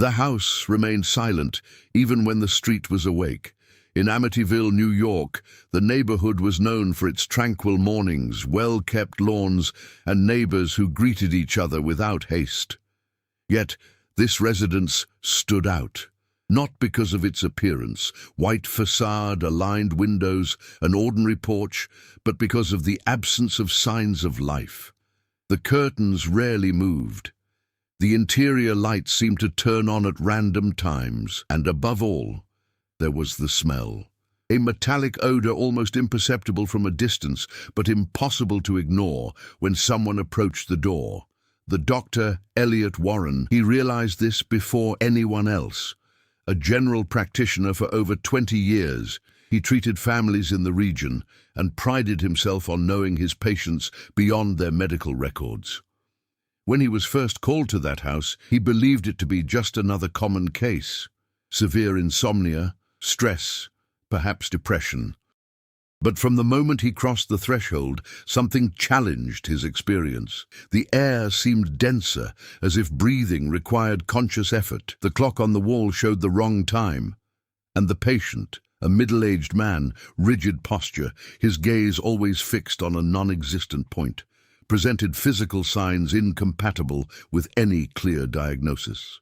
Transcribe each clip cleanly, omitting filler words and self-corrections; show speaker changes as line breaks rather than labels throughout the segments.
The house remained silent, even when the street was awake. In Amityville, New York, the neighborhood was known for its tranquil mornings, well-kept lawns, and neighbors who greeted each other without haste. Yet, this residence stood out, not because of its appearance, white facade, aligned windows, an ordinary porch, but because of the absence of signs of life. The curtains rarely moved. The interior lights seemed to turn on at random times, and above all, there was the smell. A metallic odor almost imperceptible from a distance, but impossible to ignore when someone approached the door. The doctor, Elliot Warren, he realized this before anyone else. A general practitioner for over 20 years, he treated families in the region and prided himself on knowing his patients beyond their medical records. When he was first called to that house, he believed it to be just another common case. Severe insomnia, stress, perhaps depression. But from the moment he crossed the threshold, something challenged his experience. The air seemed denser, as if breathing required conscious effort. The clock on the wall showed the wrong time. And the patient, a middle-aged man, rigid posture, his gaze always fixed on a non-existent point, presented physical signs incompatible with any clear diagnosis.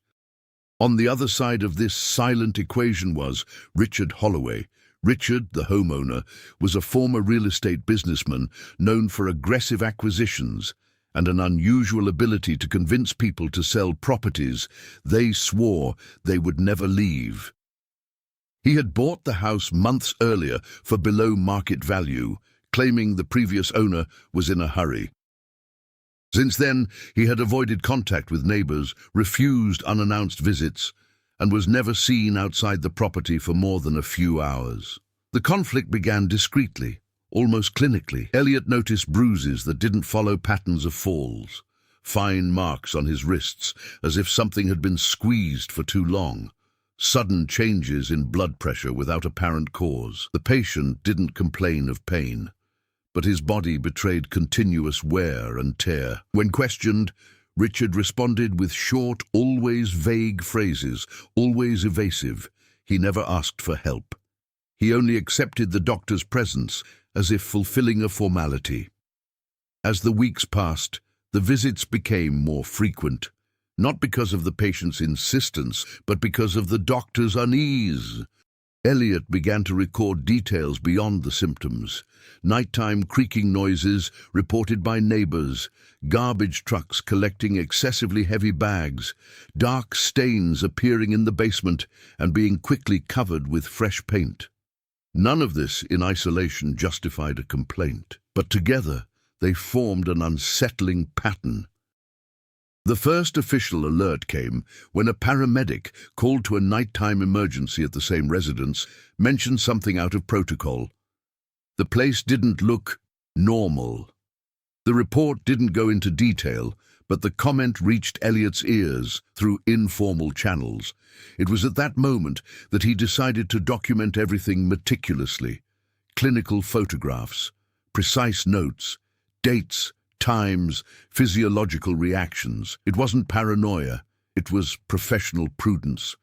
On the other side of this silent equation was Richard Holloway. Richard, the homeowner, was a former real estate businessman known for aggressive acquisitions and an unusual ability to convince people to sell properties they swore they would never leave. He had bought the house months earlier for below market value, claiming the previous owner was in a hurry. Since then, he had avoided contact with neighbors, refused unannounced visits, and was never seen outside the property for more than a few hours. The conflict began discreetly, almost clinically. Elliot noticed bruises that didn't follow patterns of falls, fine marks on his wrists as if something had been squeezed for too long, sudden changes in blood pressure without apparent cause. The patient didn't complain of pain, but his body betrayed continuous wear and tear. When questioned, Richard responded with short, always vague phrases, always evasive. He never asked for help. He only accepted the doctor's presence as if fulfilling a formality. As the weeks passed, the visits became more frequent, not because of the patient's insistence, but because of the doctor's unease. Elliot began to record details beyond the symptoms. Nighttime creaking noises reported by neighbors, garbage trucks collecting excessively heavy bags, dark stains appearing in the basement and being quickly covered with fresh paint. None of this in isolation justified a complaint, but together they formed an unsettling pattern. The first official alert came when a paramedic called to a nighttime emergency at the same residence mentioned something out of protocol. The place didn't look normal. The report didn't go into detail, but the comment reached Elliot's ears through informal channels. It was at that moment that he decided to document everything meticulously. Clinical photographs, precise notes, dates, times, physiological reactions. It wasn't paranoia, it was professional prudence.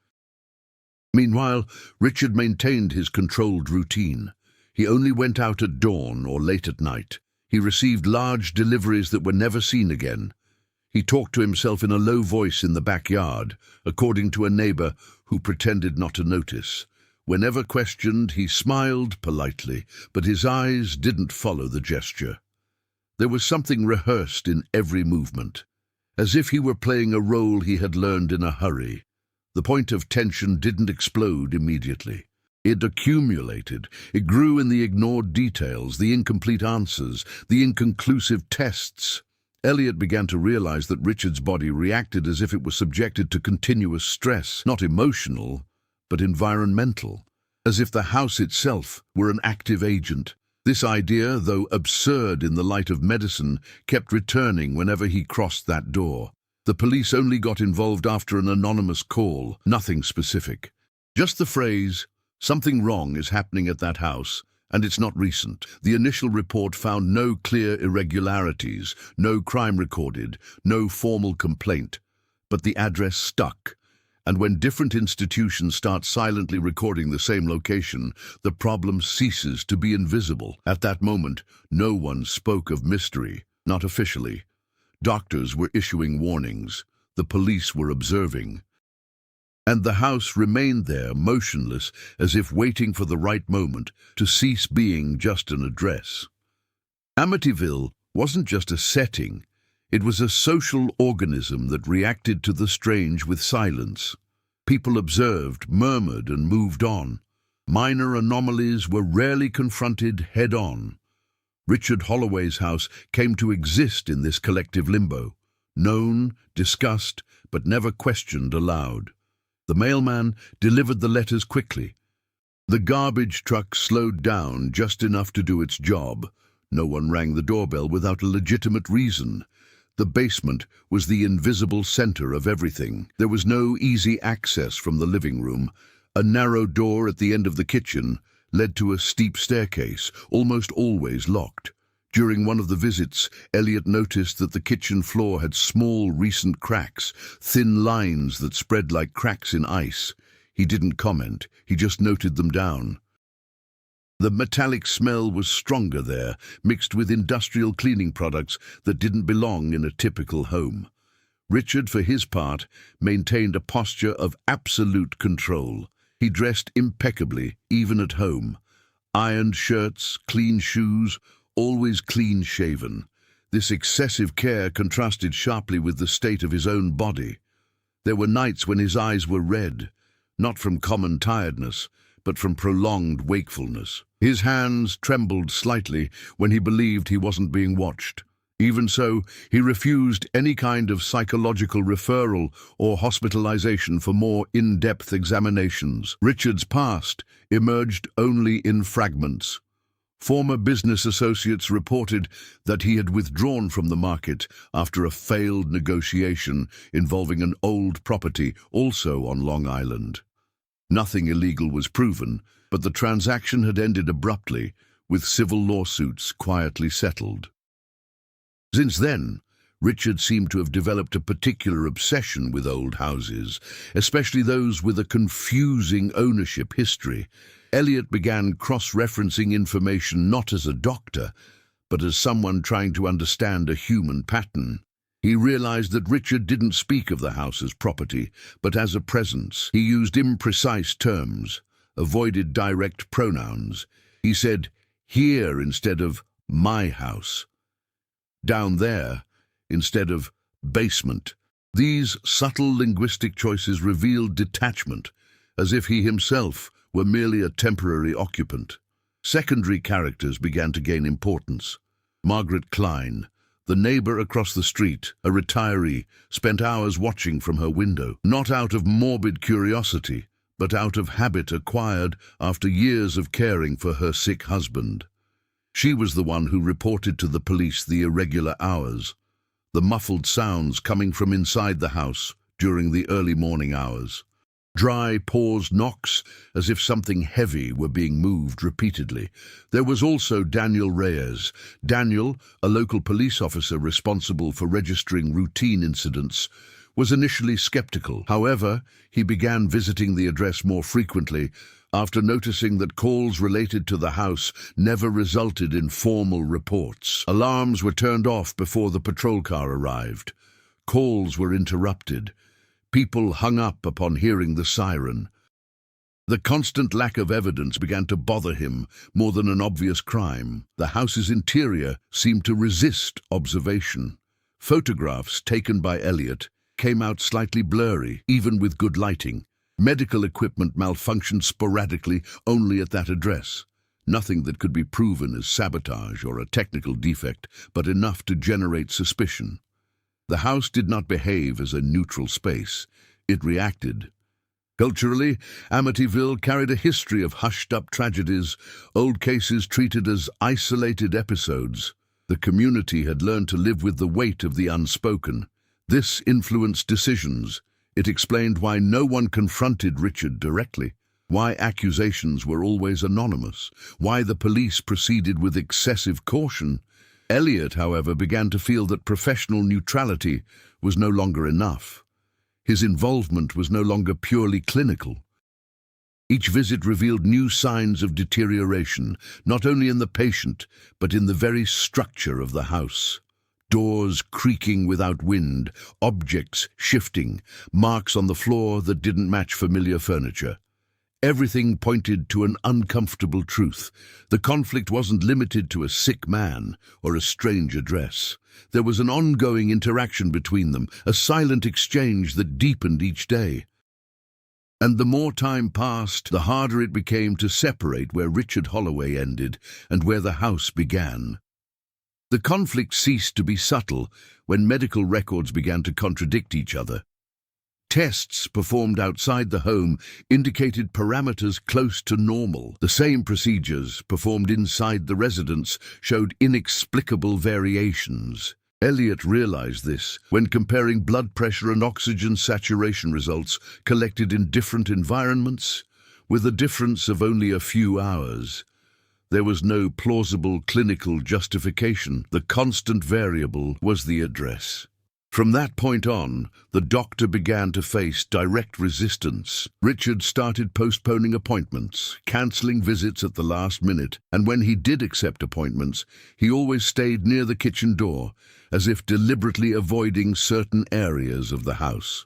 Meanwhile, Richard maintained his controlled routine. He only went out at dawn or late at night. He received large deliveries that were never seen again. He talked to himself in a low voice in the backyard, according to a neighbor who pretended not to notice. Whenever questioned, he smiled politely, but his eyes didn't follow the gesture. There was something rehearsed in every movement, as if he were playing a role he had learned in a hurry. The point of tension didn't explode immediately. It accumulated. It grew in the ignored details, the incomplete answers, the inconclusive tests. Elliot began to realize that Richard's body reacted as if it was subjected to continuous stress, not emotional, but environmental, as if the house itself were an active agent. This idea, though absurd in the light of medicine, kept returning whenever he crossed that door. The police only got involved after an anonymous call, nothing specific. Just the phrase, "Something wrong is happening at that house, and it's not recent." The initial report found no clear irregularities, no crime recorded, no formal complaint. But the address stuck, And when different institutions start silently recording the same location, the problem ceases to be invisible. At that moment, no one spoke of mystery, not officially. Doctors were issuing warnings. The police were observing. And the house remained there, motionless, as if waiting for the right moment to cease being just an address. Amityville wasn't just a setting. It was a social organism that reacted to the strange with silence. People observed, murmured, and moved on. Minor anomalies were rarely confronted head-on. Richard Holloway's house came to exist in this collective limbo, known, discussed, but never questioned aloud. The mailman delivered the letters quickly. The garbage truck slowed down just enough to do its job. No one rang the doorbell without a legitimate reason. The basement was the invisible center of everything. There was no easy access from the living room. A narrow door at the end of the kitchen led to a steep staircase, almost always locked. During one of the visits, Elliot noticed that the kitchen floor had small, recent cracks, thin lines that spread like cracks in ice. He didn't comment, he just noted them down. The metallic smell was stronger there, mixed with industrial cleaning products that didn't belong in a typical home. Richard, for his part, maintained a posture of absolute control. He dressed impeccably, even at home. Ironed shirts, clean shoes, always clean-shaven. This excessive care contrasted sharply with the state of his own body. There were nights when his eyes were red, not from common tiredness, but from prolonged wakefulness. His hands trembled slightly when he believed he wasn't being watched. Even so, he refused any kind of psychological referral or hospitalization for more in-depth examinations. Richard's past emerged only in fragments. Former business associates reported that he had withdrawn from the market after a failed negotiation involving an old property also on Long Island. Nothing illegal was proven, but the transaction had ended abruptly, with civil lawsuits quietly settled. Since then, Richard seemed to have developed a particular obsession with old houses, especially those with a confusing ownership history. Elliot began cross-referencing information not as a doctor, but as someone trying to understand a human pattern. He realized that Richard didn't speak of the house as property, but as a presence. He used imprecise terms, avoided direct pronouns. He said, "here" instead of "my house." "Down there" instead of "basement." These subtle linguistic choices revealed detachment, as if he himself were merely a temporary occupant. Secondary characters began to gain importance. Margaret Klein, the neighbor across the street, a retiree, spent hours watching from her window, not out of morbid curiosity, but out of habit acquired after years of caring for her sick husband. She was the one who reported to the police the irregular hours, the muffled sounds coming from inside the house during the early morning hours. Dry, paused knocks, as if something heavy were being moved repeatedly. There was also Daniel Reyes. Daniel, a local police officer responsible for registering routine incidents, was initially skeptical. However, he began visiting the address more frequently after noticing that calls related to the house never resulted in formal reports. Alarms were turned off before the patrol car arrived. Calls were interrupted. People hung up upon hearing the siren. The constant lack of evidence began to bother him more than an obvious crime. The house's interior seemed to resist observation. Photographs taken by Elliot came out slightly blurry, even with good lighting. Medical equipment malfunctioned sporadically only at that address. Nothing that could be proven as sabotage or a technical defect, but enough to generate suspicion. The house did not behave as a neutral space. It reacted. Culturally, Amityville carried a history of hushed-up tragedies, old cases treated as isolated episodes. The community had learned to live with the weight of the unspoken. This influenced decisions. It explained why no one confronted Richard directly, why accusations were always anonymous, why the police proceeded with excessive caution. Elliot, however, began to feel that professional neutrality was no longer enough. His involvement was no longer purely clinical. Each visit revealed new signs of deterioration, not only in the patient, but in the very structure of the house. Doors creaking without wind, objects shifting, marks on the floor that didn't match familiar furniture. Everything pointed to an uncomfortable truth. The conflict wasn't limited to a sick man or a strange address. There was an ongoing interaction between them, a silent exchange that deepened each day. And the more time passed, the harder it became to separate where Richard Holloway ended and where the house began. The conflict ceased to be subtle when medical records began to contradict each other. Tests performed outside the home indicated parameters close to normal. The same procedures performed inside the residence showed inexplicable variations. Elliot realized this when comparing blood pressure and oxygen saturation results collected in different environments, with a difference of only a few hours. There was no plausible clinical justification. The constant variable was the address. From that point on, the doctor began to face direct resistance. Richard started postponing appointments, cancelling visits at the last minute, and when he did accept appointments, he always stayed near the kitchen door, as if deliberately avoiding certain areas of the house.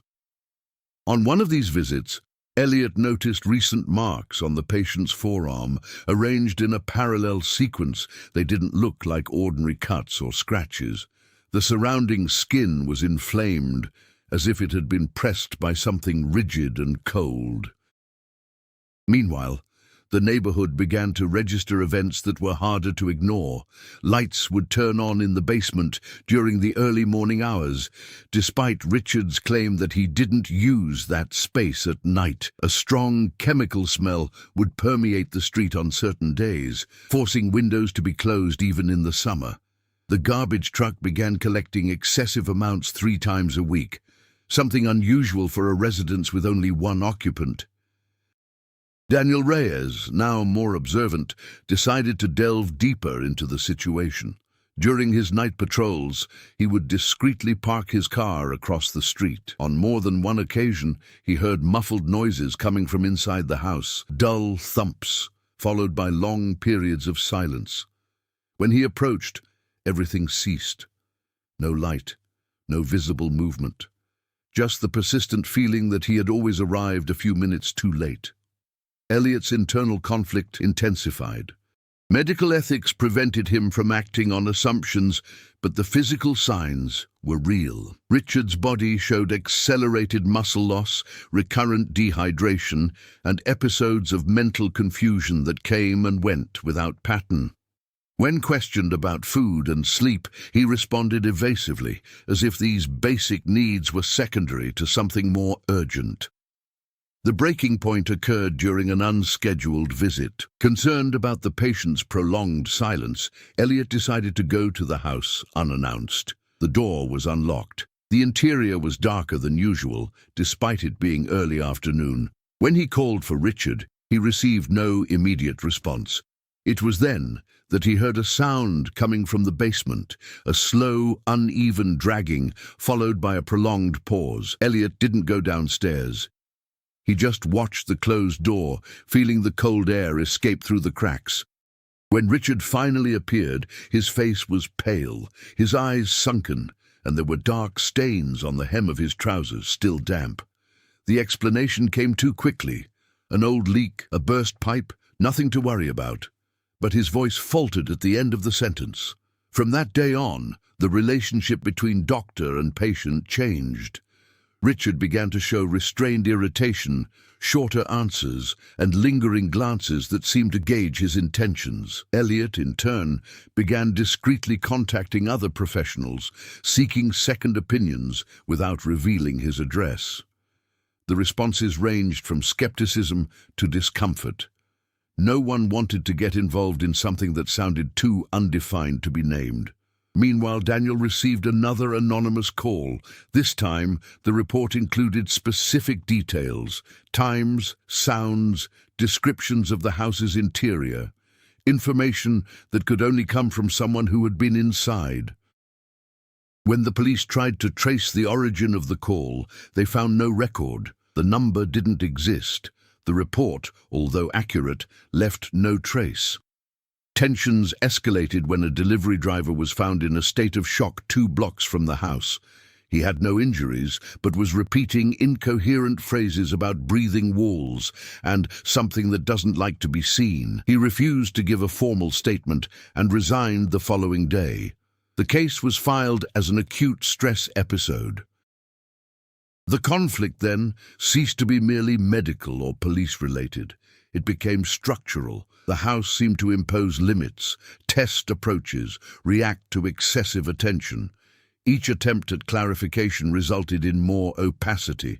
On one of these visits, Elliot noticed recent marks on the patient's forearm, arranged in a parallel sequence. They didn't look like ordinary cuts or scratches. The surrounding skin was inflamed, as if it had been pressed by something rigid and cold. Meanwhile, the neighborhood began to register events that were harder to ignore. Lights would turn on in the basement during the early morning hours, despite Richard's claim that he didn't use that space at night. A strong chemical smell would permeate the street on certain days, forcing windows to be closed even in the summer. The garbage truck began collecting excessive amounts 3 times a week, something unusual for a residence with only one occupant. Daniel Reyes, now more observant, decided to delve deeper into the situation. During his night patrols, he would discreetly park his car across the street. On more than one occasion, he heard muffled noises coming from inside the house, dull thumps, followed by long periods of silence. When he approached, everything ceased. No light, no visible movement. Just the persistent feeling that he had always arrived a few minutes too late. Elliot's internal conflict intensified. Medical ethics prevented him from acting on assumptions, but the physical signs were real. Richard's body showed accelerated muscle loss, recurrent dehydration, and episodes of mental confusion that came and went without pattern. When questioned about food and sleep, he responded evasively, as if these basic needs were secondary to something more urgent. The breaking point occurred during an unscheduled visit. Concerned about the patient's prolonged silence, Elliot decided to go to the house unannounced. The door was unlocked. The interior was darker than usual, despite it being early afternoon. When he called for Richard, he received no immediate response. It was then that he heard a sound coming from the basement, a slow, uneven dragging, followed by a prolonged pause. Elliot didn't go downstairs. He just watched the closed door, feeling the cold air escape through the cracks. When Richard finally appeared, his face was pale, his eyes sunken, and there were dark stains on the hem of his trousers, still damp. The explanation came too quickly. An old leak, a burst pipe, nothing to worry about. But his voice faltered at the end of the sentence. From that day on, the relationship between doctor and patient changed. Richard began to show restrained irritation, shorter answers, and lingering glances that seemed to gauge his intentions. Elliot, in turn, began discreetly contacting other professionals, seeking second opinions without revealing his address. The responses ranged from skepticism to discomfort. No one wanted to get involved in something that sounded too undefined to be named. Meanwhile, Daniel received another anonymous call. This time, the report included specific details, times, sounds, descriptions of the house's interior, information that could only come from someone who had been inside. When the police tried to trace the origin of the call, they found no record. The number didn't exist. The report, although accurate, left no trace. Tensions escalated when a delivery driver was found in a state of shock 2 blocks from the house. He had no injuries, but was repeating incoherent phrases about breathing walls and something that doesn't like to be seen. He refused to give a formal statement and resigned the following day. The case was filed as an acute stress episode. The conflict, then, ceased to be merely medical or police-related. It became structural. The house seemed to impose limits, test approaches, react to excessive attention. Each attempt at clarification resulted in more opacity.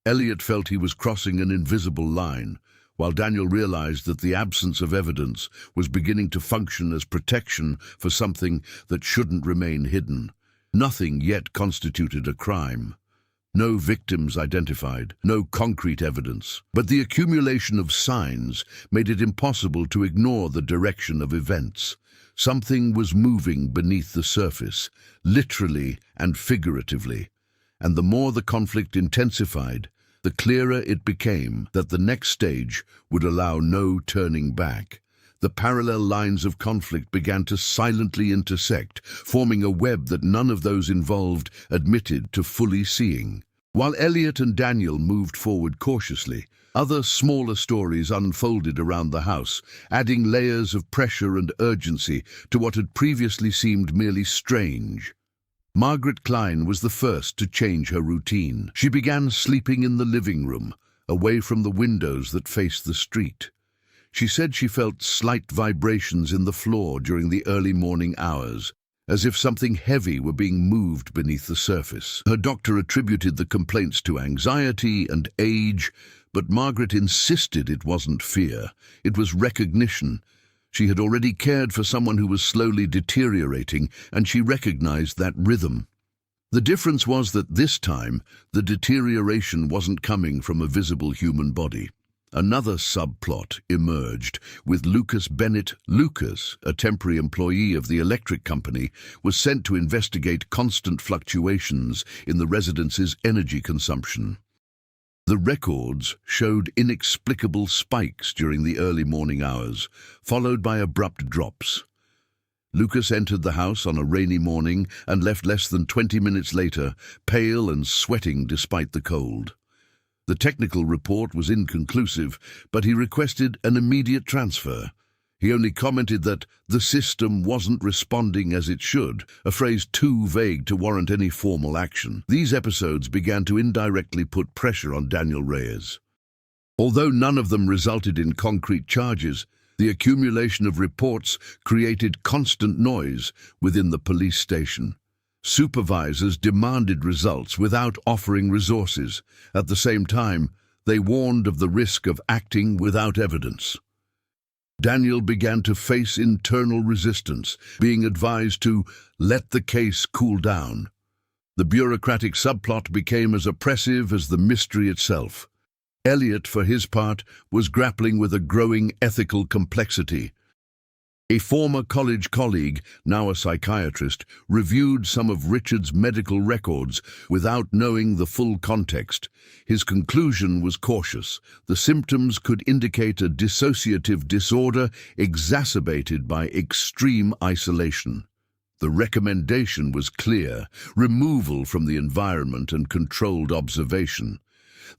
Elliot felt he was crossing an invisible line, while Daniel realized that the absence of evidence was beginning to function as protection for something that shouldn't remain hidden. Nothing yet constituted a crime. No victims identified, no concrete evidence. But the accumulation of signs made it impossible to ignore the direction of events. Something was moving beneath the surface, literally and figuratively. And the more the conflict intensified, the clearer it became that the next stage would allow no turning back. The parallel lines of conflict began to silently intersect, forming a web that none of those involved admitted to fully seeing. While Elliot and Daniel moved forward cautiously, other smaller stories unfolded around the house, adding layers of pressure and urgency to what had previously seemed merely strange. Margaret Klein was the first to change her routine. She began sleeping in the living room, away from the windows that faced the street. She said she felt slight vibrations in the floor during the early morning hours, as if something heavy were being moved beneath the surface. Her doctor attributed the complaints to anxiety and age, but Margaret insisted it wasn't fear. It was recognition. She had already cared for someone who was slowly deteriorating, and she recognized that rhythm. The difference was that this time, the deterioration wasn't coming from a visible human body. Another subplot emerged, with Lucas Bennett. Lucas, a temporary employee of the electric company, was sent to investigate constant fluctuations in the residence's energy consumption. The records showed inexplicable spikes during the early morning hours, followed by abrupt drops. Lucas entered the house on a rainy morning and left less than 20 minutes later, pale and sweating despite the cold. The technical report was inconclusive, but he requested an immediate transfer. He only commented that the system wasn't responding as it should, a phrase too vague to warrant any formal action. These episodes began to indirectly put pressure on Daniel Reyes. Although none of them resulted in concrete charges, the accumulation of reports created constant noise within the police station. Supervisors demanded results without offering resources. At the same time, they warned of the risk of acting without evidence. Daniel began to face internal resistance, being advised to let the case cool down. The bureaucratic subplot became as oppressive as the mystery itself. Elliot, for his part, was grappling with a growing ethical complexity. A former college colleague, now a psychiatrist, reviewed some of Richard's medical records without knowing the full context. His conclusion was cautious. The symptoms could indicate a dissociative disorder exacerbated by extreme isolation. The recommendation was clear: removal from the environment and controlled observation.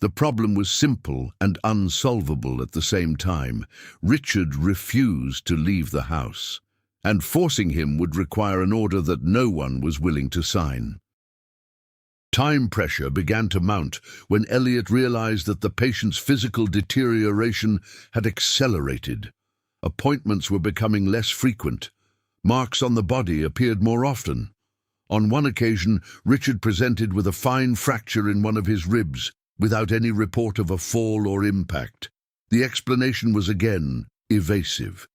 The problem was simple and unsolvable at the same time. Richard refused to leave the house, and forcing him would require an order that no one was willing to sign. Time pressure began to mount when Elliot realized that the patient's physical deterioration had accelerated. Appointments were becoming less frequent. Marks on the body appeared more often. On one occasion, Richard presented with a fine fracture in one of his ribs, without any report of a fall or impact. The explanation was again evasive.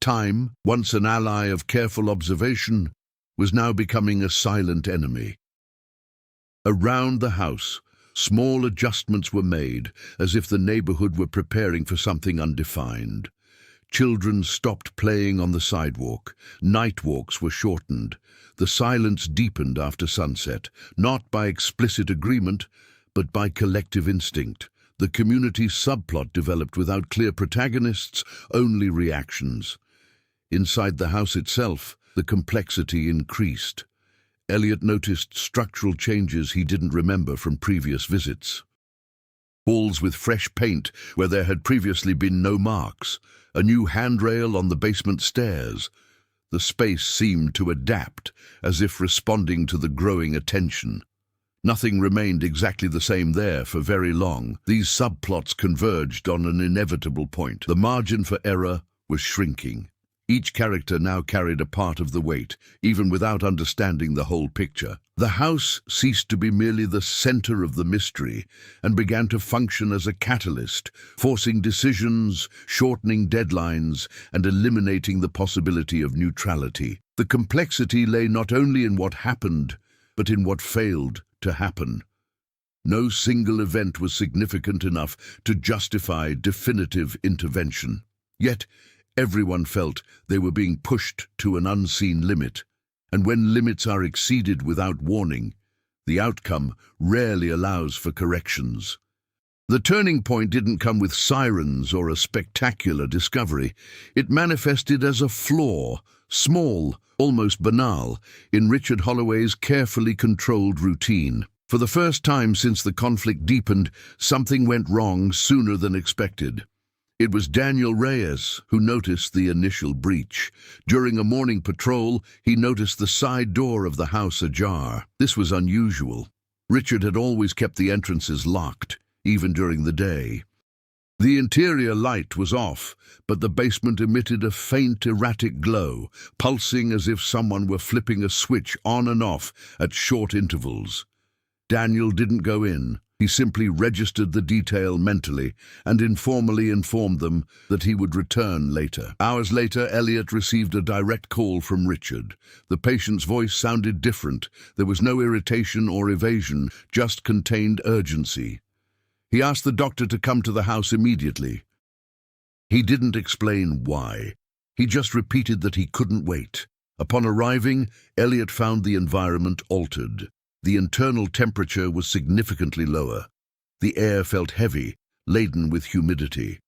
Time, once an ally of careful observation, was now becoming a silent enemy. Around the house, small adjustments were made, as if the neighborhood were preparing for something undefined. Children stopped playing on the sidewalk. Night walks were shortened. The silence deepened after sunset, not by explicit agreement, but by collective instinct. The community subplot developed without clear protagonists, only reactions. Inside the house itself, the complexity increased. Elliot noticed structural changes he didn't remember from previous visits. Walls with fresh paint where there had previously been no marks, a new handrail on the basement stairs. The space seemed to adapt, as if responding to the growing attention. Nothing remained exactly the same there for very long. These subplots converged on an inevitable point. The margin for error was shrinking. Each character now carried a part of the weight, even without understanding the whole picture. The house ceased to be merely the center of the mystery and began to function as a catalyst, forcing decisions, shortening deadlines, and eliminating the possibility of neutrality. The complexity lay not only in what happened, but in what failed to happen. No single event was significant enough to justify definitive intervention. Yet, everyone felt they were being pushed to an unseen limit, and when limits are exceeded without warning, the outcome rarely allows for corrections. The turning point didn't come with sirens or a spectacular discovery. It manifested as a flaw, small, almost banal, in Richard Holloway's carefully controlled routine. For the first time since the conflict deepened, something went wrong sooner than expected. It was Daniel Reyes who noticed the initial breach. During a morning patrol, he noticed the side door of the house ajar. This was unusual. Richard had always kept the entrances locked, even during the day. The interior light was off, but the basement emitted a faint, erratic glow, pulsing as if someone were flipping a switch on and off at short intervals. Daniel didn't go in. He simply registered the detail mentally and informally informed them that he would return later. Hours later, Elliot received a direct call from Richard. The patient's voice sounded different. There was no irritation or evasion, just contained urgency. He asked the doctor to come to the house immediately. He didn't explain why. He just repeated that he couldn't wait. Upon arriving, Elliot found the environment altered. The internal temperature was significantly lower. The air felt heavy, laden with humidity.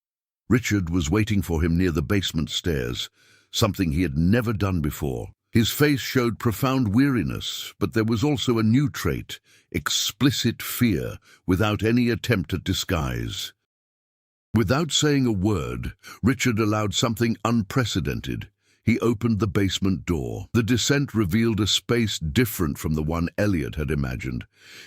Richard was waiting for him near the basement stairs, something he had never done before. His face showed profound weariness, but there was also a new trait, explicit fear, without any attempt at disguise. Without saying a word, Richard allowed something unprecedented. He opened the basement door. The descent revealed a space different from the one Elliot had imagined.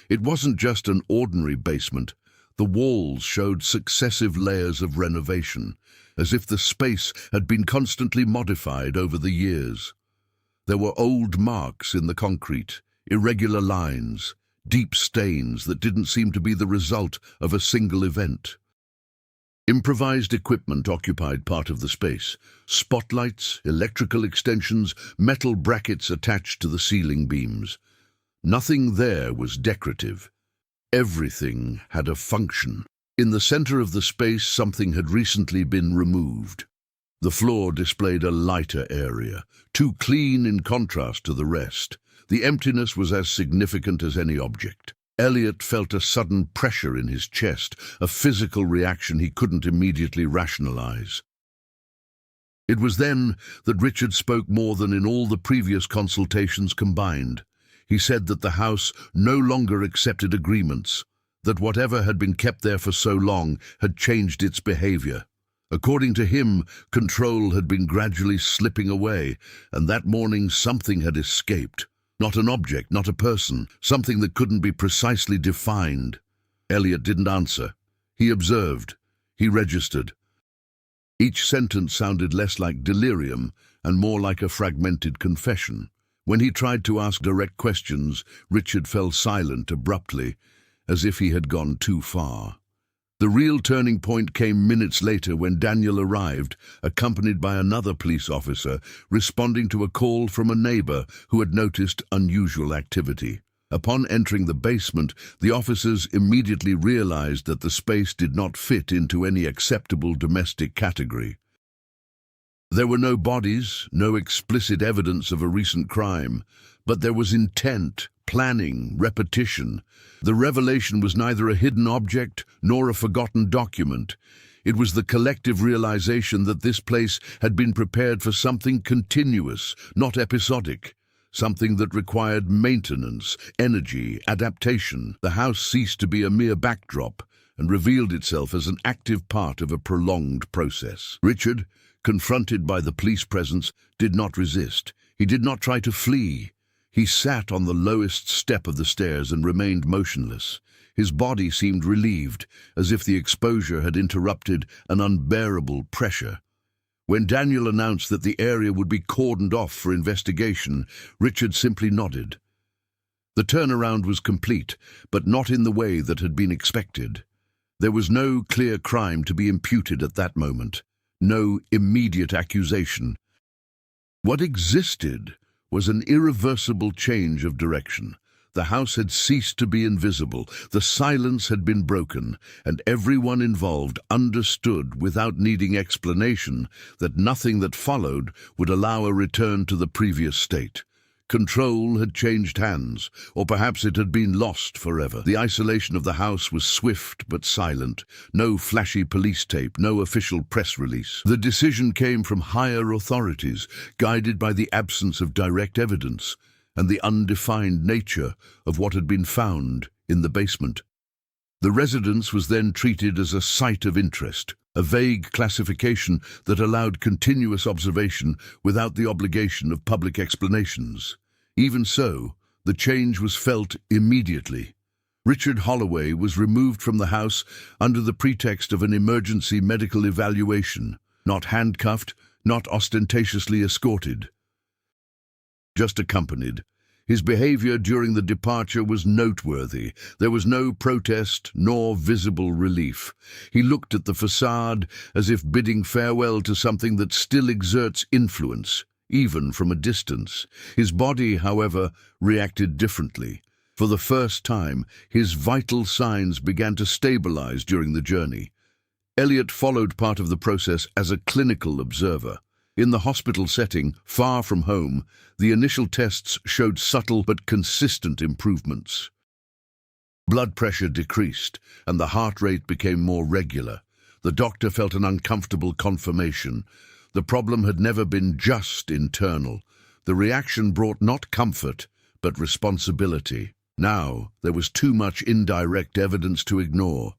It wasn't just an ordinary basement. The walls showed successive layers of renovation, as if the space had been constantly modified over the years. There were old marks in the concrete, irregular lines, deep stains that didn't seem to be the result of a single event. Improvised equipment occupied part of the space. Spotlights, electrical extensions, metal brackets attached to the ceiling beams. Nothing there was decorative. Everything had a function. In the center of the space, something had recently been removed. The floor displayed a lighter area, too clean in contrast to the rest. The emptiness was as significant as any object. Elliot felt a sudden pressure in his chest, a physical reaction he couldn't immediately rationalize. It was then that Richard spoke more than in all the previous consultations combined. He said that the house no longer accepted agreements, that whatever had been kept there for so long had changed its behavior. According to him, control had been gradually slipping away, and that morning something had escaped. Not an object, not a person, something that couldn't be precisely defined. Elliot didn't answer. He observed. He registered. Each sentence sounded less like delirium and more like a fragmented confession. When he tried to ask direct questions, Richard fell silent abruptly, as if he had gone too far. The real turning point came minutes later when Daniel arrived, accompanied by another police officer, responding to a call from a neighbor who had noticed unusual activity. Upon entering the basement, the officers immediately realized that the space did not fit into any acceptable domestic category. There were no bodies, no explicit evidence of a recent crime, but there was intent, planning, repetition. The revelation was neither a hidden object nor a forgotten document. It was the collective realization that this place had been prepared for something continuous, not episodic. Something that required maintenance, energy, adaptation. The house ceased to be a mere backdrop and revealed itself as an active part of a prolonged process. Richard, confronted by the police presence, did not resist. He did not try to flee. He sat on the lowest step of the stairs and remained motionless. His body seemed relieved, as if the exposure had interrupted an unbearable pressure. When Daniel announced that the area would be cordoned off for investigation, Richard simply nodded. The turnaround was complete, but not in the way that had been expected. There was no clear crime to be imputed at that moment, no immediate accusation. What existed was an irreversible change of direction. The house had ceased to be invisible, the silence had been broken, and everyone involved understood without needing explanation that nothing that followed would allow a return to the previous state. Control had changed hands, or perhaps it had been lost forever. The isolation of the house was swift but silent. No flashy police tape, no official press release. The decision came from higher authorities, guided by the absence of direct evidence and the undefined nature of what had been found in the basement. The residence was then treated as a site of interest, a vague classification that allowed continuous observation without the obligation of public explanations. Even so, the change was felt immediately. Richard Holloway was removed from the house under the pretext of an emergency medical evaluation, not handcuffed, not ostentatiously escorted, just accompanied. His behavior during the departure was noteworthy. There was no protest nor visible relief. He looked at the facade as if bidding farewell to something that still exerts influence, even from a distance. His body, however, reacted differently. For the first time, his vital signs began to stabilize during the journey. Elliot followed part of the process as a clinical observer. In the hospital setting, far from home, the initial tests showed subtle but consistent improvements. Blood pressure decreased, and the heart rate became more regular. The doctor felt an uncomfortable confirmation. The problem had never been just internal. The reaction brought not comfort, but responsibility. Now, there was too much indirect evidence to ignore.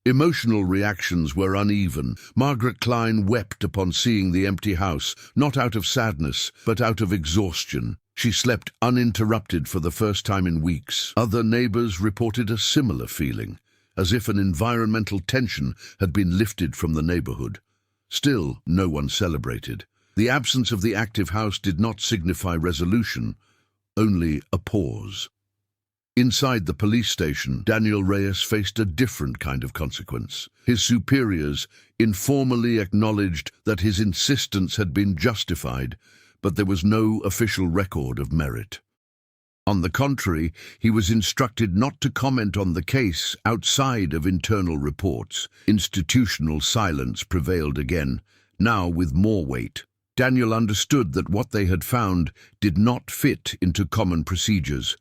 Emotional reactions were uneven. Margaret Klein wept upon seeing the empty house, not out of sadness, but out of exhaustion. She slept uninterrupted for the first time in weeks. Other neighbors reported a similar feeling, as if an environmental tension had been lifted from the neighborhood. Still, no one celebrated. The absence of the active house did not signify resolution, only a pause. Inside the police station, Daniel Reyes faced a different kind of consequence. His superiors informally acknowledged that his insistence had been justified, but there was no official record of merit. On the contrary, he was instructed not to comment on the case outside of internal reports. Institutional silence prevailed again, now with more weight. Daniel understood that what they had found did not fit into common procedures,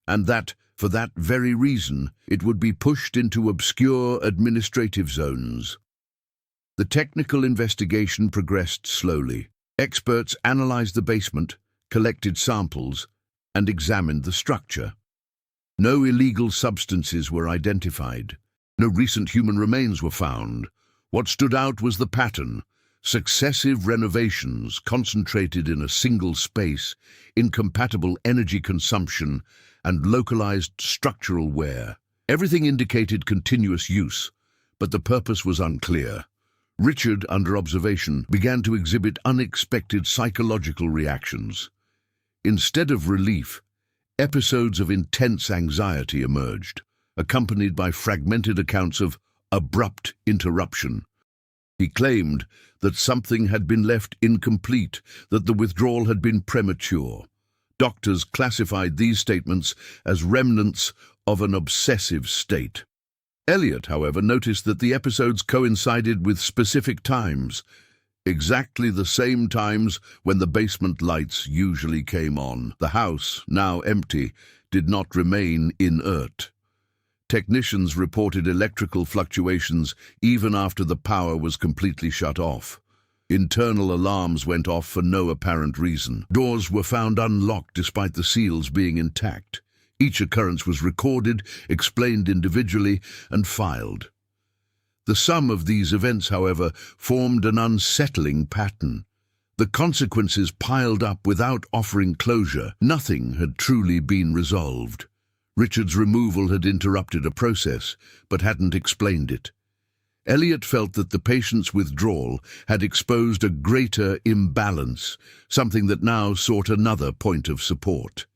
and that, for that very reason, it would be pushed into obscure administrative zones. The technical investigation progressed slowly. Experts analyzed the basement, collected samples, and examined the structure. No illegal substances were identified. No recent human remains were found. What stood out was the pattern. Successive renovations concentrated in a single space, incompatible energy consumption, and localized structural wear. Everything indicated continuous use, but the purpose was unclear. Richard, under observation, began to exhibit unexpected psychological reactions. Instead of relief, episodes of intense anxiety emerged, accompanied by fragmented accounts of abrupt interruption. He claimed that something had been left incomplete, that the withdrawal had been premature. Doctors classified these statements as remnants of an obsessive state. Elliot, however, noticed that the episodes coincided with specific times. exactly the same times when the basement lights usually came on. The house, now empty, did not remain inert. Technicians reported electrical fluctuations even after the power was completely shut off. Internal alarms went off for no apparent reason. Doors were found unlocked despite the seals being intact. Each occurrence was recorded, explained individually, and filed. The sum of these events, however, formed an unsettling pattern. The consequences piled up without offering closure. Nothing had truly been resolved. Richard's removal had interrupted a process, but hadn't explained it. Elliot felt that the patient's withdrawal had exposed a greater imbalance, something that now sought another point of support.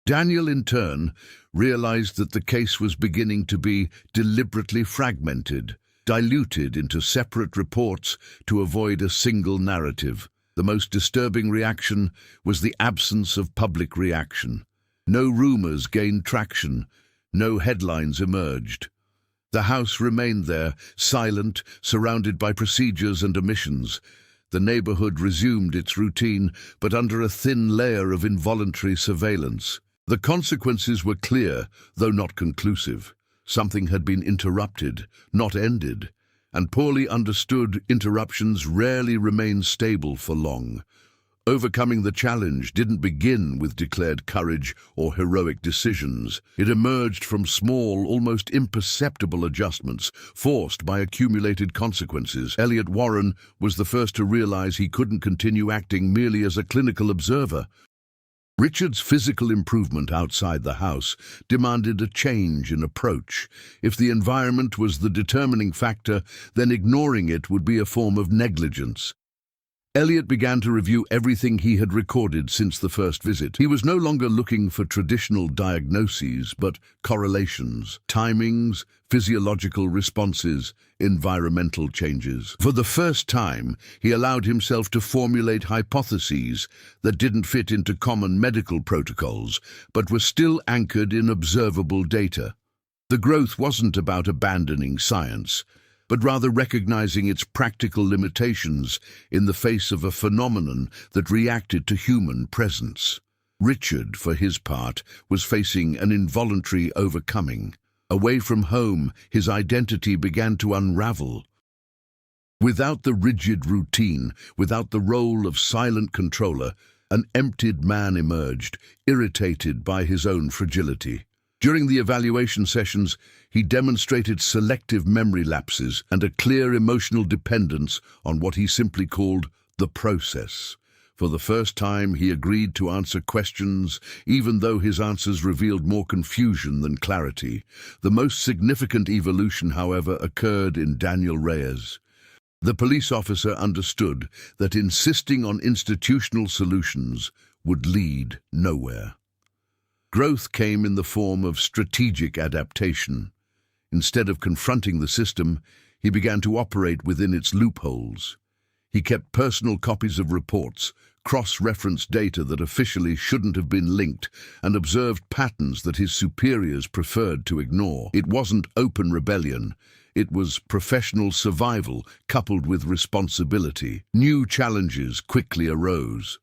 Daniel, in turn, realized that the case was beginning to be deliberately fragmented, diluted into separate reports to avoid a single narrative. The most disturbing reaction was the absence of public reaction. No rumors gained traction, no headlines emerged. The house remained there, silent, surrounded by procedures and omissions. The neighborhood resumed its routine, but under a thin layer of involuntary surveillance. The consequences were clear, though not conclusive. Something had been interrupted, not ended, and poorly understood interruptions rarely remain stable for long. Overcoming the challenge didn't begin with declared courage or heroic decisions. It emerged from small, almost imperceptible adjustments, forced by accumulated consequences. Elliot Warren was the first to realize he couldn't continue acting merely as a clinical observer. Richard's physical improvement outside the house demanded a change in approach. If the environment was the determining factor, then ignoring it would be a form of negligence. Elliot began to review everything he had recorded since the first visit. He was no longer looking for traditional diagnoses, but correlations, timings, physiological responses, environmental changes. For the first time, he allowed himself to formulate hypotheses that didn't fit into common medical protocols, but were still anchored in observable data. The growth wasn't about abandoning science, but rather recognizing its practical limitations in the face of a phenomenon that reacted to human presence. Richard, for his part, was facing an involuntary overcoming. Away from home, his identity began to unravel. Without the rigid routine, without the role of silent controller, an emptied man emerged, irritated by his own fragility. During the evaluation sessions, he demonstrated selective memory lapses and a clear emotional dependence on what he simply called the process. For the first time, he agreed to answer questions, even though his answers revealed more confusion than clarity. The most significant evolution, however, occurred in Daniel Reyes. The police officer understood that insisting on institutional solutions would lead nowhere. Growth came in the form of strategic adaptation. Instead of confronting the system, he began to operate within its loopholes. He kept personal copies of reports, cross-referenced data that officially shouldn't have been linked, and observed patterns that his superiors preferred to ignore. It wasn't open rebellion. It was professional survival coupled with responsibility. New challenges quickly arose.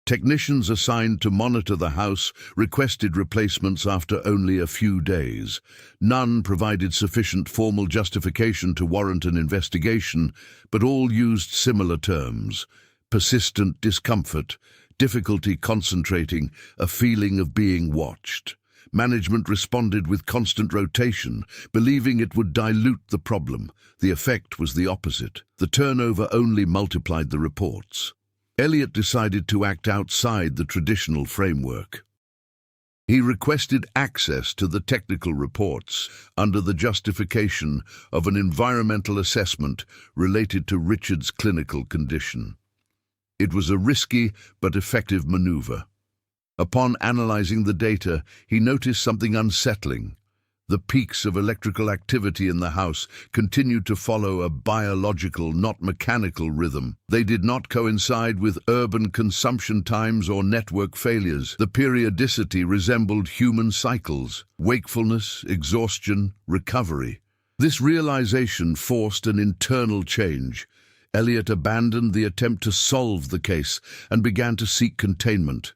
Technicians assigned to monitor the house requested replacements after only a few days. None provided sufficient formal justification to warrant an investigation, but all used similar terms: persistent discomfort, difficulty concentrating, a feeling of being watched. Management responded with constant rotation, believing it would dilute the problem. The effect was the opposite. The turnover only multiplied the reports. Elliot decided to act outside the traditional framework. He requested access to the technical reports under the justification of an environmental assessment related to Richard's clinical condition. It was a risky but effective maneuver. Upon analyzing the data, he noticed something unsettling. The peaks of electrical activity in the house continued to follow a biological, not mechanical rhythm. They did not coincide with urban consumption times or network failures. The periodicity resembled human cycles: wakefulness, exhaustion, recovery. This realization forced an internal change. Elliot abandoned the attempt to solve the case and began to seek containment.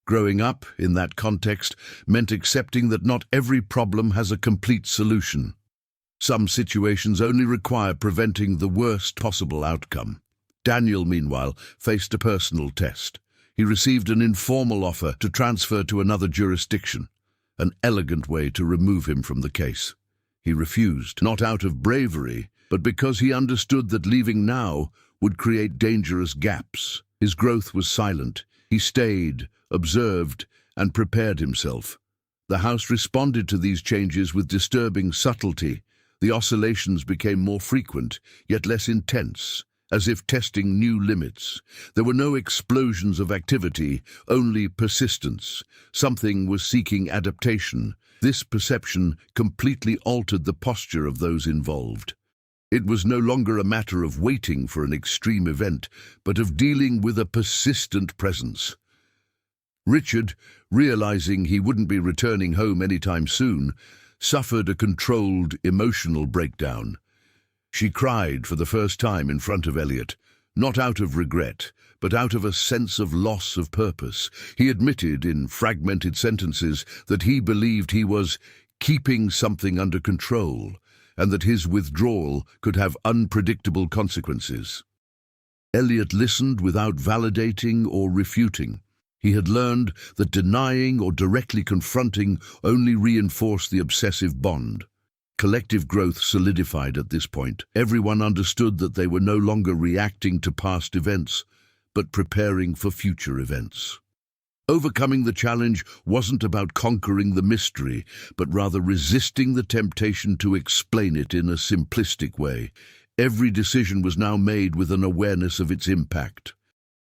Growing up in that context meant accepting that not every problem has a complete solution. Some situations only require preventing the worst possible outcome. Daniel, meanwhile, faced a personal test. He received an informal offer to transfer to another jurisdiction, an elegant way to remove him from the case. He refused, not out of bravery, but because he understood that leaving now would create dangerous gaps. His growth was silent. He stayed, observed, and prepared himself. The house responded to these changes with disturbing subtlety. The oscillations became more frequent, yet less intense, as if testing new limits. There were no explosions of activity, only persistence. Something was seeking adaptation. This perception completely altered the posture of those involved. It was no longer a matter of waiting for an extreme event, but of dealing with a persistent presence. Richard, realizing he wouldn't be returning home anytime soon, suffered a controlled emotional breakdown. She cried for the first time in front of Elliot, not out of regret, but out of a sense of loss of purpose. He admitted in fragmented sentences that he believed he was keeping something under control, and that his withdrawal could have unpredictable consequences. Elliot listened without validating or refuting. He had learned that denying or directly confronting only reinforced the obsessive bond. Collective growth solidified at this point. Everyone understood that they were no longer reacting to past events, but preparing for future events. Overcoming the challenge wasn't about conquering the mystery, but rather resisting the temptation to explain it in a simplistic way. Every decision was now made with an awareness of its impact.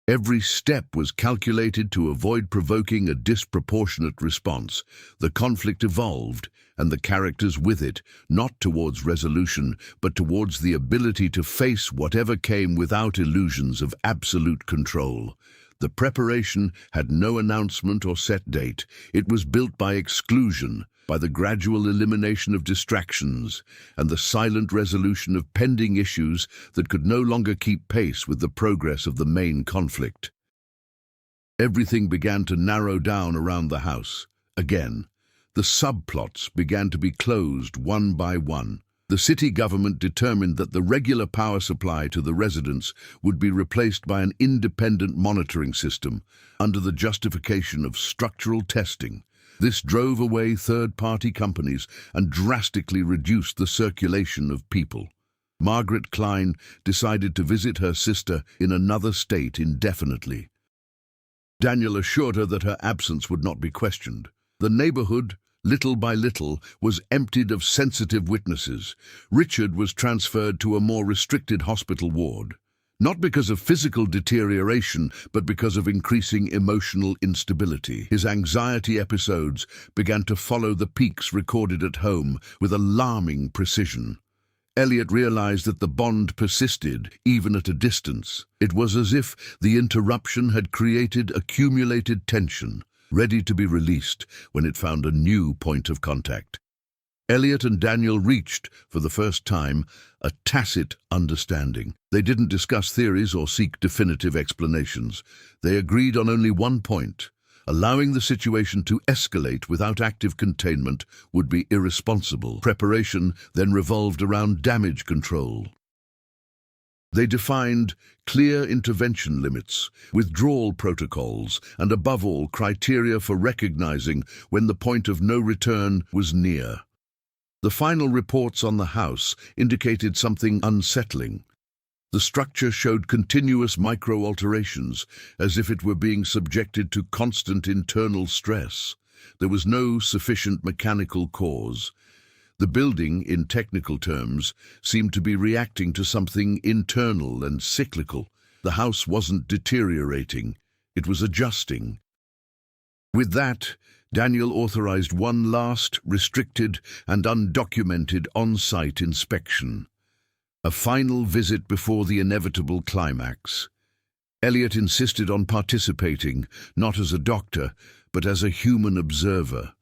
Every step was calculated to avoid provoking a disproportionate response. The conflict evolved, and the characters with it, not towards resolution, but towards the ability to face whatever came without illusions of absolute control. The preparation had no announcement or set date. It was built by exclusion, by the gradual elimination of distractions, and the silent resolution of pending issues that could no longer keep pace with the progress of the main conflict. Everything began to narrow down around the house. Again, the subplots began to be closed one by one. The city government determined that the regular power supply to the residents would be replaced by an independent monitoring system under the justification of structural testing. This drove away third-party companies and drastically reduced the circulation of people. Margaret Klein decided to visit her sister in another state indefinitely. Daniel assured her that her absence would not be questioned. The neighborhood, little by little, was emptied of sensitive witnesses. Richard was transferred to a more restricted hospital ward. Not because of physical deterioration, but because of increasing emotional instability. His anxiety episodes began to follow the peaks recorded at home with alarming precision. Elliot realized that the bond persisted, even at a distance. It was as if the interruption had created accumulated tension, ready to be released when it found a new point of contact. Elliot and Daniel reached, for the first time, a tacit understanding. They didn't discuss theories or seek definitive explanations. They agreed on only one point. Allowing the situation to escalate without active containment would be irresponsible. Preparation then revolved around damage control. They defined clear intervention limits, withdrawal protocols, and above all, criteria for recognizing when the point of no return was near. The final reports on the house indicated something unsettling. The structure showed continuous micro-alterations, as if it were being subjected to constant internal stress. There was no sufficient mechanical cause. The building, in technical terms, seemed to be reacting to something internal and cyclical. The house wasn't deteriorating, it was adjusting. With that, Daniel authorized one last, restricted and undocumented on-site inspection. A final visit before the inevitable climax. Elliot insisted on participating, not as a doctor, but as a human observer.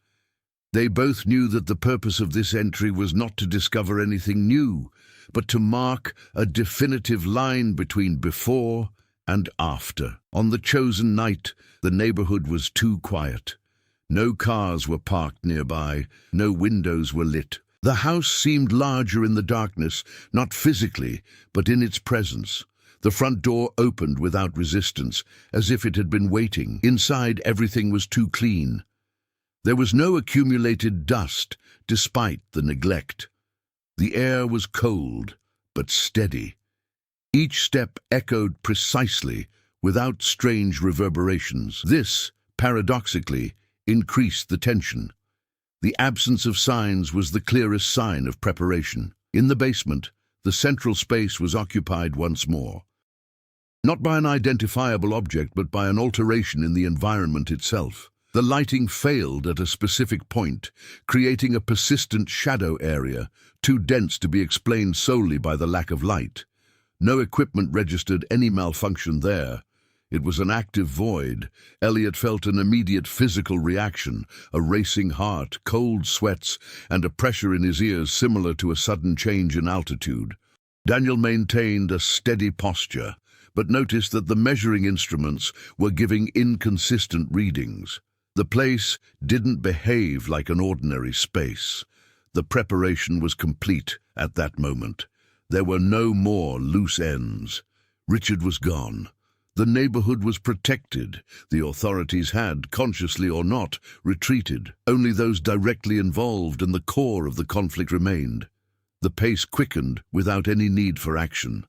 They both knew that the purpose of this entry was not to discover anything new, but to mark a definitive line between before and after. On the chosen night, the neighborhood was too quiet. No cars were parked nearby, no windows were lit. The house seemed larger in the darkness, not physically, but in its presence. The front door opened without resistance, as if it had been waiting. Inside, everything was too clean. There was no accumulated dust, despite the neglect. The air was cold, but steady. Each step echoed precisely, without strange reverberations. This, paradoxically, increased the tension. The absence of signs was the clearest sign of preparation. In the basement, the central space was occupied once more. Not by an identifiable object, but by an alteration in the environment itself. The lighting failed at a specific point, creating a persistent shadow area, too dense to be explained solely by the lack of light. No equipment registered any malfunction there. It was an active void. Elliot felt an immediate physical reaction, a racing heart, cold sweats, and a pressure in his ears similar to a sudden change in altitude. Daniel maintained a steady posture, but noticed that the measuring instruments were giving inconsistent readings. The place didn't behave like an ordinary space. The preparation was complete at that moment. There were no more loose ends. Richard was gone. The neighborhood was protected. The authorities had, consciously or not, retreated. Only those directly involved and the core of the conflict remained. The pace quickened without any need for action.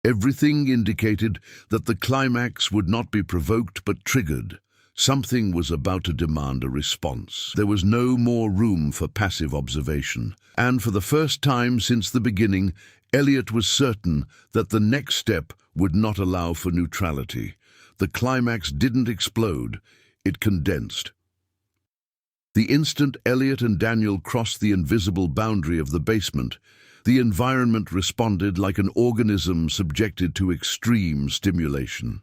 Everything indicated that the climax would not be provoked but triggered. Something was about to demand a response. There was no more room for passive observation, and for the first time since the beginning, Elliot was certain that the next step would not allow for neutrality. The climax didn't explode, it condensed. The instant Elliot and Daniel crossed the invisible boundary of the basement, the environment responded like an organism subjected to extreme stimulation.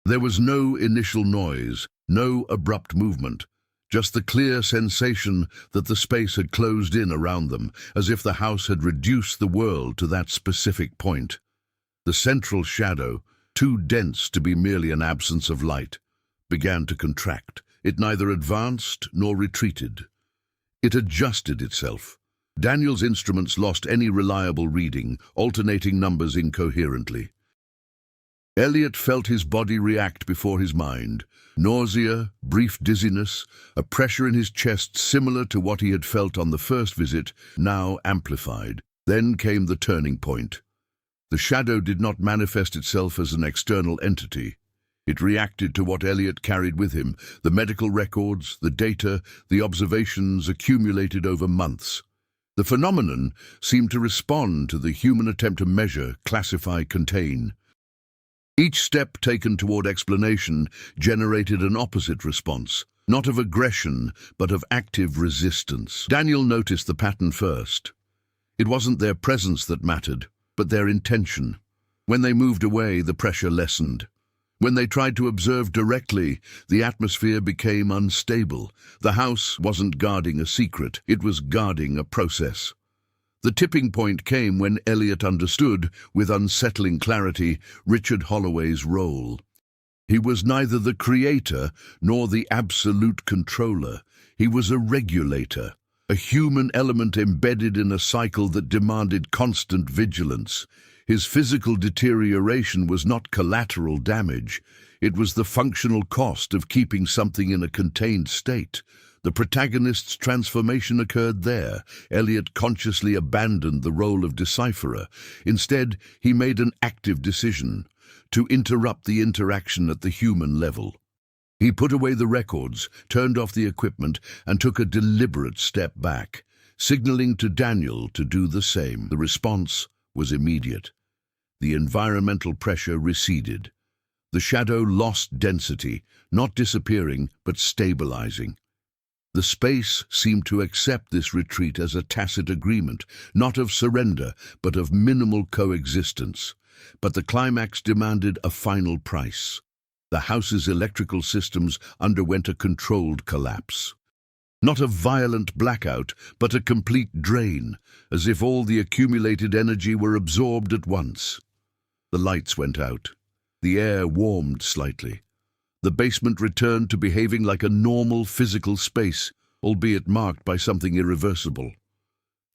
There was no initial noise, no abrupt movement, just the clear sensation that the space had closed in around them, as if the house had reduced the world to that specific point. The central shadow, too dense to be merely an absence of light, began to contract. It neither advanced nor retreated. It adjusted itself. Daniel's instruments lost any reliable reading, alternating numbers incoherently. Elliot felt his body react before his mind. Nausea, brief dizziness, a pressure in his chest similar to what he had felt on the first visit, now amplified. Then came the turning point. The shadow did not manifest itself as an external entity. It reacted to what Elliot carried with him, the medical records, the data, the observations accumulated over months. The phenomenon seemed to respond to the human attempt to measure, classify, contain. Each step taken toward explanation generated an opposite response, not of aggression, but of active resistance. Daniel noticed the pattern first. It wasn't their presence that mattered, but their intention. When they moved away, the pressure lessened. When they tried to observe directly, the atmosphere became unstable. The house wasn't guarding a secret, it was guarding a process. The tipping point came when Elliot understood, with unsettling clarity, Richard Holloway's role. He was neither the creator nor the absolute controller. He was a regulator, a human element embedded in a cycle that demanded constant vigilance. His physical deterioration was not collateral damage. It was the functional cost of keeping something in a contained state. The protagonist's transformation occurred there. Elliot consciously abandoned the role of decipherer. Instead, he made an active decision to interrupt the interaction at the human level. He put away the records, turned off the equipment, and took a deliberate step back, signaling to Daniel to do the same. The response was immediate. The environmental pressure receded. The shadow lost density, not disappearing, but stabilizing. The space seemed to accept this retreat as a tacit agreement, not of surrender, but of minimal coexistence. But the climax demanded a final price. The house's electrical systems underwent a controlled collapse. Not a violent blackout, but a complete drain, as if all the accumulated energy were absorbed at once. The lights went out. The air warmed slightly. The basement returned to behaving like a normal physical space, albeit marked by something irreversible.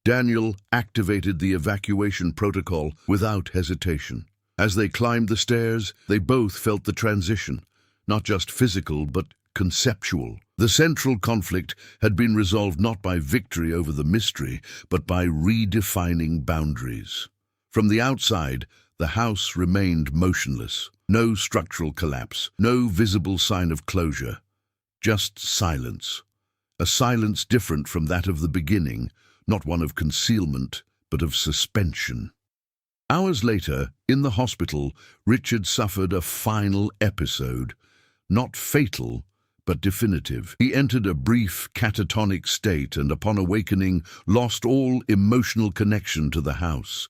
Daniel activated the evacuation protocol without hesitation. As they climbed the stairs, they both felt the transition, not just physical but conceptual. The central conflict had been resolved not by victory over the mystery, but by redefining boundaries. From the outside, the house remained motionless. No structural collapse, no visible sign of closure. Just silence. A silence different from that of the beginning, not one of concealment, but of suspension. Hours later, in the hospital, Richard suffered a final episode. Not fatal, but definitive. He entered a brief catatonic state and, upon awakening, lost all emotional connection to the house.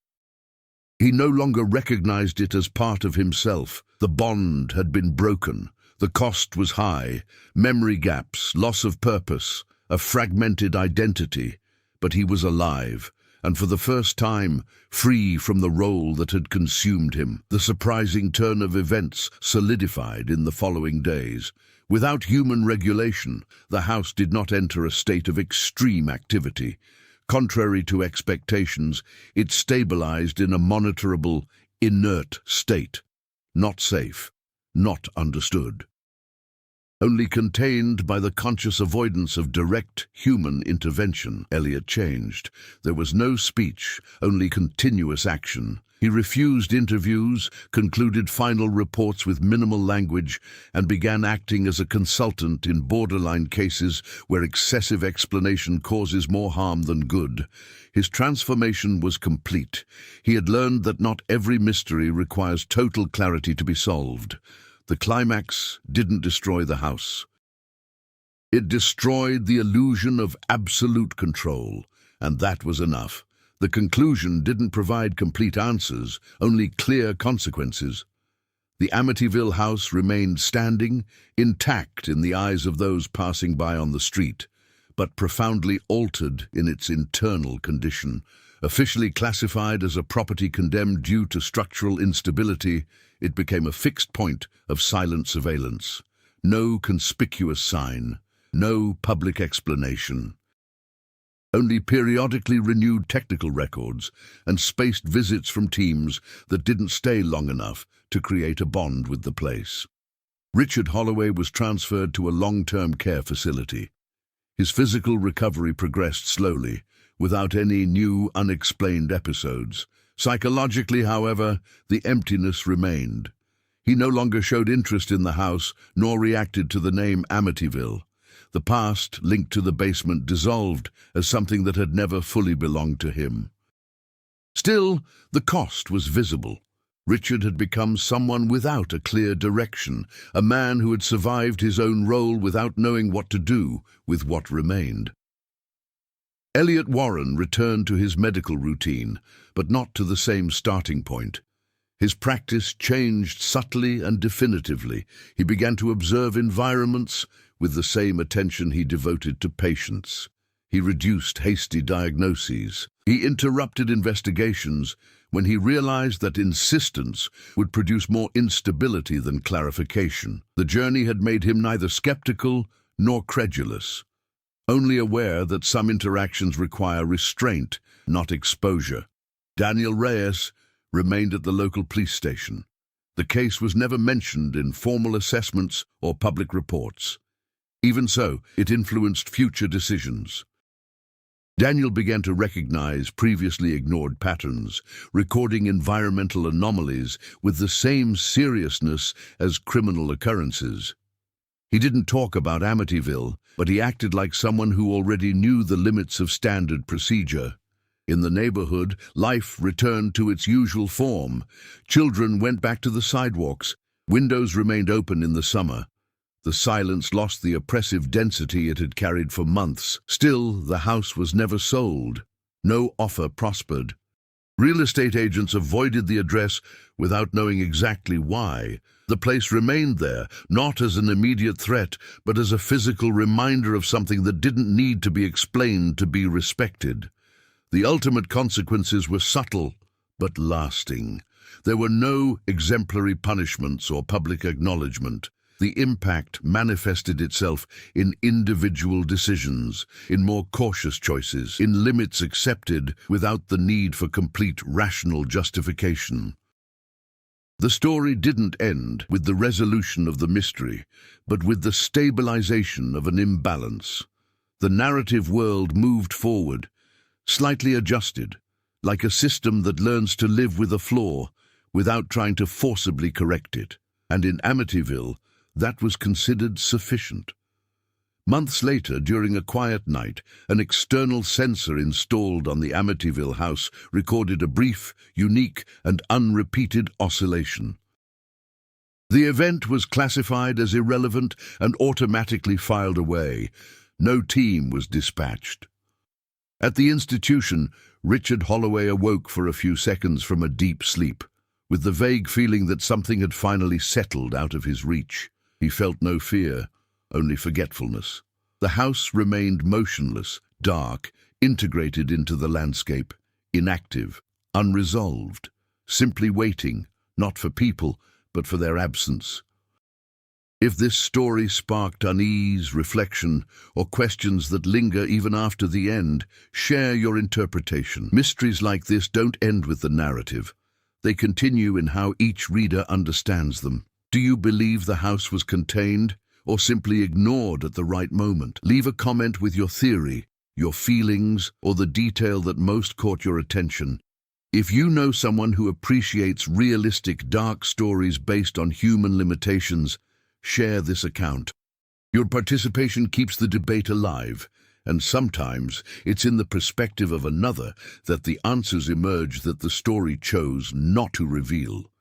He no longer recognized it as part of himself. The bond had been broken. The cost was high. Memory gaps, loss of purpose, a fragmented identity. But he was alive, and for the first time, free from the role that had consumed him. The surprising turn of events solidified in the following days. Without human regulation, the house did not enter a state of extreme activity. Contrary to expectations, it stabilized in a monitorable, inert state. Not safe, not understood. Only contained by the conscious avoidance of direct human intervention. Elliot changed. There was no speech, only continuous action. He refused interviews, concluded final reports with minimal language, and began acting as a consultant in borderline cases where excessive explanation causes more harm than good. His transformation was complete. He had learned that not every mystery requires total clarity to be solved. The climax didn't destroy the house. It destroyed the illusion of absolute control, and that was enough. The conclusion didn't provide complete answers, only clear consequences. The Amityville house remained standing, intact in the eyes of those passing by on the street, but profoundly altered in its internal condition. Officially classified as a property condemned due to structural instability, it became a fixed point of silent surveillance. No conspicuous sign, no public explanation. Only periodically renewed technical records and spaced visits from teams that didn't stay long enough to create a bond with the place. Richard Holloway was transferred to a long-term care facility. His physical recovery progressed slowly, without any new, unexplained episodes. Psychologically, however, the emptiness remained. He no longer showed interest in the house, nor reacted to the name Amityville. The past, linked to the basement, dissolved as something that had never fully belonged to him. Still, the cost was visible. Richard had become someone without a clear direction, a man who had survived his own role without knowing what to do with what remained. Elliot Warren returned to his medical routine, but not to the same starting point. His practice changed subtly and definitively. He began to observe environments with the same attention he devoted to patients. He reduced hasty diagnoses. He interrupted investigations when he realized that insistence would produce more instability than clarification. The journey had made him neither skeptical nor credulous, only aware that some interactions require restraint, not exposure. Daniel Reyes remained at the local police station. The case was never mentioned in formal assessments or public reports. Even so, it influenced future decisions. Daniel began to recognize previously ignored patterns, recording environmental anomalies with the same seriousness as criminal occurrences. He didn't talk about Amityville, but he acted like someone who already knew the limits of standard procedure. In the neighborhood, life returned to its usual form. Children went back to the sidewalks. Windows remained open in the summer. The silence lost the oppressive density it had carried for months. Still, the house was never sold. No offer prospered. Real estate agents avoided the address without knowing exactly why. The place remained there, not as an immediate threat, but as a physical reminder of something that didn't need to be explained to be respected. The ultimate consequences were subtle, but lasting. There were no exemplary punishments or public acknowledgement. The impact manifested itself in individual decisions, in more cautious choices, in limits accepted without the need for complete rational justification. The story didn't end with the resolution of the mystery, but with the stabilization of an imbalance. The narrative world moved forward, slightly adjusted, like a system that learns to live with a flaw without trying to forcibly correct it. And in Amityville, that was considered sufficient. Months later, during a quiet night, an external sensor installed on the Amityville house recorded a brief, unique, and unrepeated oscillation. The event was classified as irrelevant and automatically filed away. No team was dispatched. At the institution, Richard Holloway awoke for a few seconds from a deep sleep, with the vague feeling that something had finally settled out of his reach. He felt no fear, only forgetfulness. The house remained motionless, dark, integrated into the landscape, inactive, unresolved, simply waiting, not for people, but for their absence. If this story sparked unease, reflection, or questions that linger even after the end, share your interpretation. Mysteries like this don't end with the narrative. They continue in how each reader understands them. Do you believe the house was contained, or simply ignored at the right moment? Leave a comment with your theory, your feelings, or the detail that most caught your attention. If you know someone who appreciates realistic, dark stories based on human limitations, share this account. Your participation keeps the debate alive, and sometimes it's in the perspective of another that the answers emerge that the story chose not to reveal.